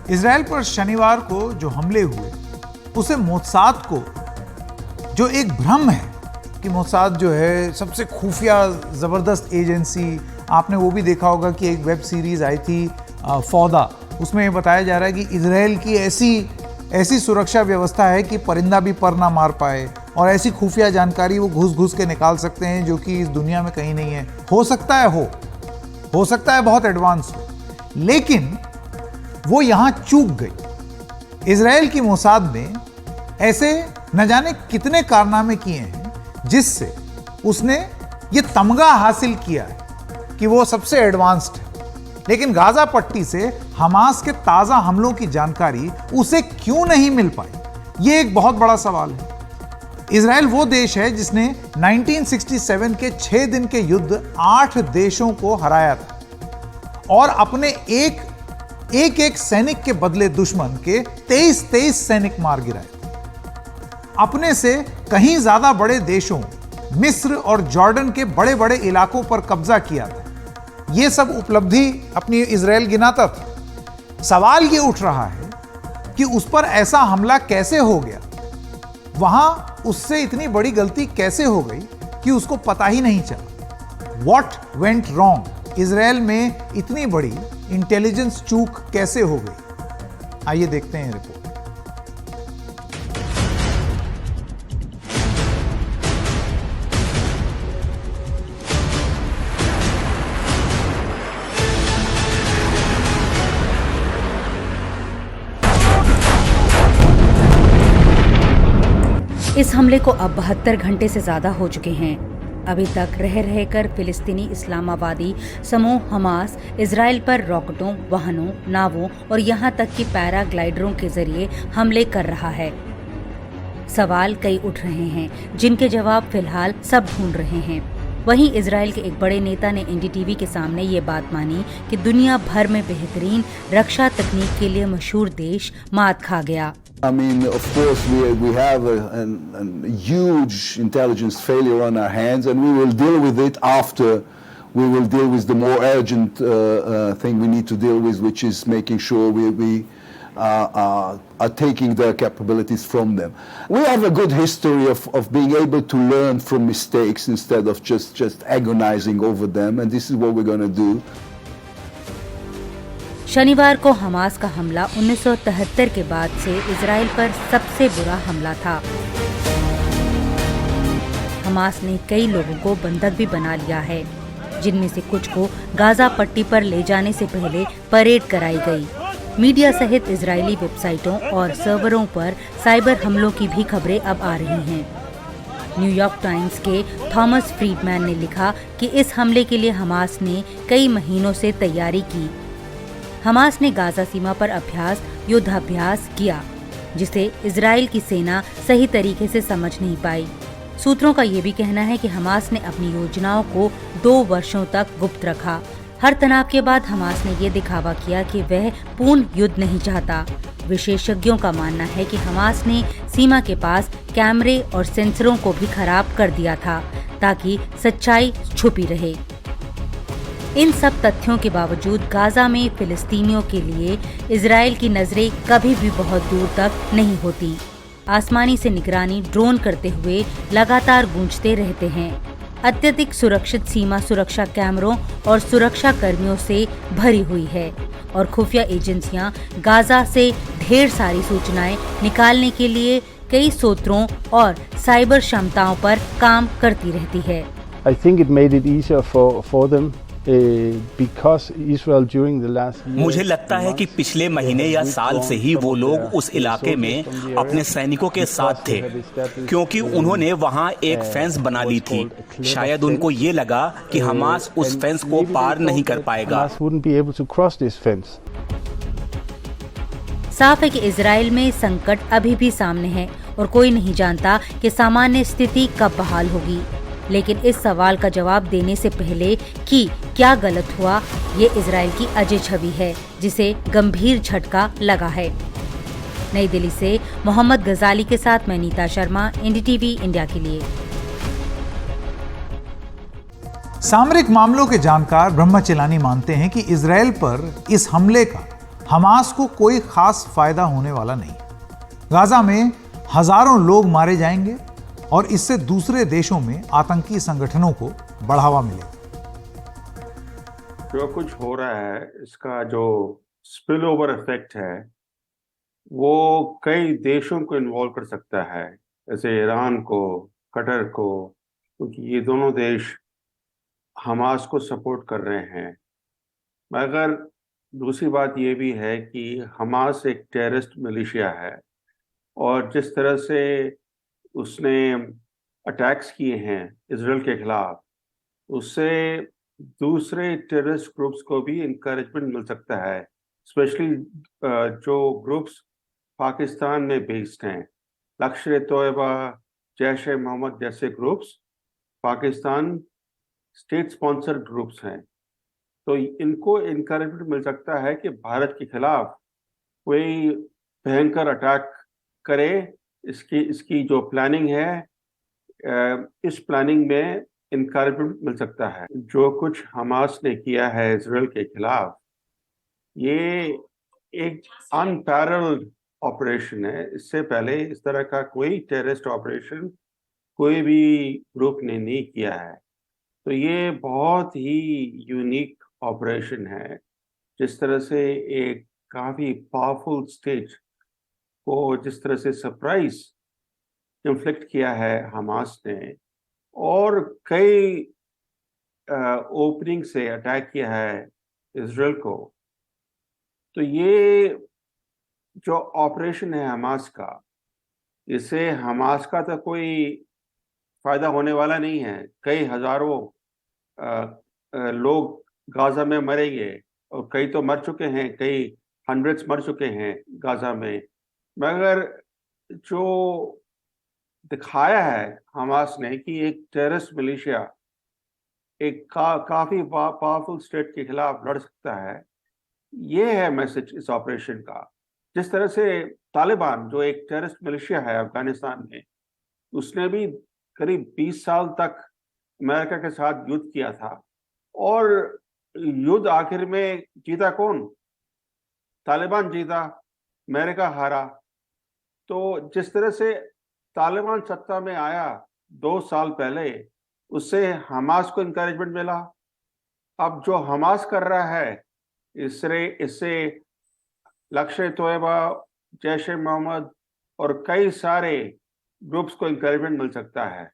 Israel पर शनिवार को जो हमले हुए उसे मोसाद को, जो एक भ्रम है कि मोसाद जो है सबसे खुफिया ज़बरदस्त एजेंसी, आपने वो भी देखा होगा कि एक वेब सीरीज़ आई थी फौदा, उसमें ये बताया जा रहा है कि इजराइल की ऐसी सुरक्षा व्यवस्था है कि परिंदा भी पर ना मार पाए, और ऐसी खुफिया जानकारी वो घुस घुस के निकाल सकते हैं जो कि इस दुनिया में कहीं नहीं है। हो सकता है बहुत एडवांस हो, लेकिन वो यहाँ चूक गई। इजराइल की मोसाद ने ऐसे न जाने कितने कारनामे किए हैं जिससे उसने ये तमगा हासिल किया है कि वो सबसे एडवांस्ड है। लेकिन गाजा पट्टी से हमास के ताजा हमलों की जानकारी उसे क्यों नहीं मिल पाई, ये एक बहुत बड़ा सवाल है। इजराइल वो देश है जिसने 1967 के 6 दिन के युद्ध 8 देशों को हराया था और अपने एक सैनिक के बदले दुश्मन के 23 सैनिक मार गिराए थे। अपने से कहीं ज्यादा बड़े देशों मिस्र और जॉर्डन के बड़े बड़े इलाकों पर कब्जा किया था। ये सब उपलब्धि अपनी इजराइल गिनाता था। सवाल ये उठ रहा है कि उस पर ऐसा हमला कैसे हो गया, वहां उससे इतनी बड़ी गलती कैसे हो गई कि उसको पता ही नहीं चला। What went wrong? इजराइल में इतनी बड़ी इंटेलिजेंस चूक कैसे हो गई? आइए देखते हैं रिपोर्ट। इस हमले को अब 72 घंटे से ज्यादा हो चुके हैं। अभी तक रहकर फिलिस्तीनी इस्लामाबादी समूह हमास इजराइल पर रॉकेटों, वाहनों, नावों और यहां तक कि पैराग्लाइडरों के जरिए हमले कर रहा है। सवाल कई उठ रहे हैं जिनके जवाब फिलहाल सब ढूंढ रहे हैं। वहीं इजराइल के एक बड़े नेता ने एनडीटीवी के सामने ये बात मानी कि दुनिया भर में बेहतरीन रक्षा तकनीक के लिए मशहूर देश मात खा गया। I mean, of course, we have a huge intelligence failure on our hands, and we will deal with it after we will deal with the more urgent thing we need to deal with, which is making sure we are taking their capabilities from them. We have a good history of being able to learn from mistakes instead of just agonizing over them, and this is what we're going to do. शनिवार को Hamas का हमला 1973 के बाद से Israel पर सबसे बुरा हमला था। हमास ने कई लोगों को बंधक भी बना लिया है, जिनमें से कुछ को गाजा पट्टी पर ले जाने से पहले परेड कराई गई। मीडिया सहित इजरायली वेबसाइटों और सर्वरों पर साइबर हमलों की भी खबरें अब आ रही हैं। न्यूयॉर्क टाइम्स के थॉमस फ्रीडमैन ने लिखा कि इस हमले के लिए हमास ने कई महीनों से तैयारी की। हमास ने गाजा सीमा पर युद्धाभ्यास किया, जिसे इजराइल की सेना सही तरीके से समझ नहीं पाई। सूत्रों का ये भी कहना है कि हमास ने अपनी योजनाओं को 2 वर्षों तक गुप्त रखा। हर तनाव के बाद हमास ने ये दिखावा किया कि वह पूर्ण युद्ध नहीं चाहता। विशेषज्ञों का मानना है कि हमास ने सीमा के पास कैमरे और सेंसरों को भी खराब कर दिया था ताकि सच्चाई छुपी रहे। इन सब तथ्यों के बावजूद गाजा में फिलिस्तीनियों के लिए इजराइल की नजरें कभी भी बहुत दूर तक नहीं होती। आसमानी से निगरानी ड्रोन करते हुए लगातार गूंजते रहते हैं। अत्यधिक सुरक्षित सीमा सुरक्षा कैमरों और सुरक्षा कर्मियों से भरी हुई है और खुफिया एजेंसियां गाजा से ढेर सारी सूचनाएं निकालने के लिए कई स्रोतों और साइबर क्षमताओं पर काम करती रहती है। I think it made it easier for them. Because Israel during the last year, मुझे लगता है कि पिछले महीने या साल से ही वो लोग उस इलाके में अपने सैनिकों के साथ थे, क्योंकि उन्होंने वहाँ एक फेंस बना ली थी। शायद उनको ये लगा कि हमास उस फेंस को पार नहीं कर पाएगा। साफ है कि इजराइल में संकट अभी भी सामने है और कोई नहीं जानता कि सामान्य स्थिति कब बहाल होगी। लेकिन इस सवाल का जवाब देने से पहले कि क्या गलत हुआ, ये इजराइल की अजय छवि है जिसे गंभीर झटका लगा है। नई दिल्ली से मोहम्मद गजाली के साथ मैं नीता शर्मा, एनडीटीवी इंडिया के लिए। सामरिक मामलों के जानकार ब्रह्मचेलानी मानते हैं कि इजराइल पर इस हमले का हमास को कोई खास फायदा होने वाला नहीं। गाजा में हजारों लोग मारे जाएंगे और इससे दूसरे देशों में आतंकी संगठनों को बढ़ावा मिलेगा। जो कुछ हो रहा है इसका जो स्पिल ओवर इफेक्ट है वो कई देशों को इन्वॉल्व कर सकता है, जैसे ईरान को, कतर को, क्योंकि ये दोनों देश हमास को सपोर्ट कर रहे हैं। मगर दूसरी बात ये भी है कि हमास एक टेररिस्ट मिलिशिया है और जिस तरह से उसने अटैक्स किए हैं इजराइल के खिलाफ, उससे दूसरे टेररिस्ट ग्रुप्स को भी इनकरेजमेंट मिल सकता है, स्पेशली जो ग्रुप्स पाकिस्तान में बेस्ड हैं। लश्कर-ए-तोयबा, जैश-ए-मोहम्मद जैसे groups Pakistan state sponsored groups हैं, तो इनको इनकरेजमेंट मिल सकता है कि भारत के खिलाफ कोई भयंकर अटैक करे। इसकी जो प्लानिंग है, इस प्लानिंग में इनकरेजमेंट मिल सकता है। जो कुछ हमास ने किया है इजराइल के खिलाफ, ये एक अनपैरेलल्ड ऑपरेशन है। इससे पहले इस तरह का कोई टेररिस्ट ऑपरेशन कोई भी ग्रुप ने नहीं किया है, तो ये बहुत ही यूनिक ऑपरेशन है। जिस तरह से एक काफ़ी पावरफुल स्टेट को जिस तरह से सरप्राइज इन्फ्लिक्ट किया है हमास ने और कई ओपनिंग से अटैक किया है इजराइल को, तो ये जो ऑपरेशन है हमास का, इससे हमास का तो कोई फ़ायदा होने वाला नहीं है। कई हज़ारों लोग गाज़ा में मरेंगे और कई तो मर चुके हैं, कई हंड्रेड्स मर चुके हैं गाज़ा में। मगर जो दिखाया है हमास ने कि एक टेररिस्ट मिलिशिया एक काफ़ी पावरफुल स्टेट के खिलाफ लड़ सकता है, ये है मैसेज इस ऑपरेशन का। जिस तरह से तालिबान जो एक टेररिस्ट मिलिशिया है अफगानिस्तान में, उसने भी करीब 20 साल तक अमेरिका के साथ युद्ध किया था और युद्ध आखिर में जीता कौन? तालिबान जीता, अमेरिका हारा। तो जिस तरह से तालिबान सत्ता में आया 2 साल पहले, उससे हमास को इनकरेजमेंट मिला। अब जो हमास कर रहा है, इससे लश्कर-ए-तोयबा, जैश-ए-मोहम्मद और कई सारे ग्रुप्स को इनकरेजमेंट मिल सकता है।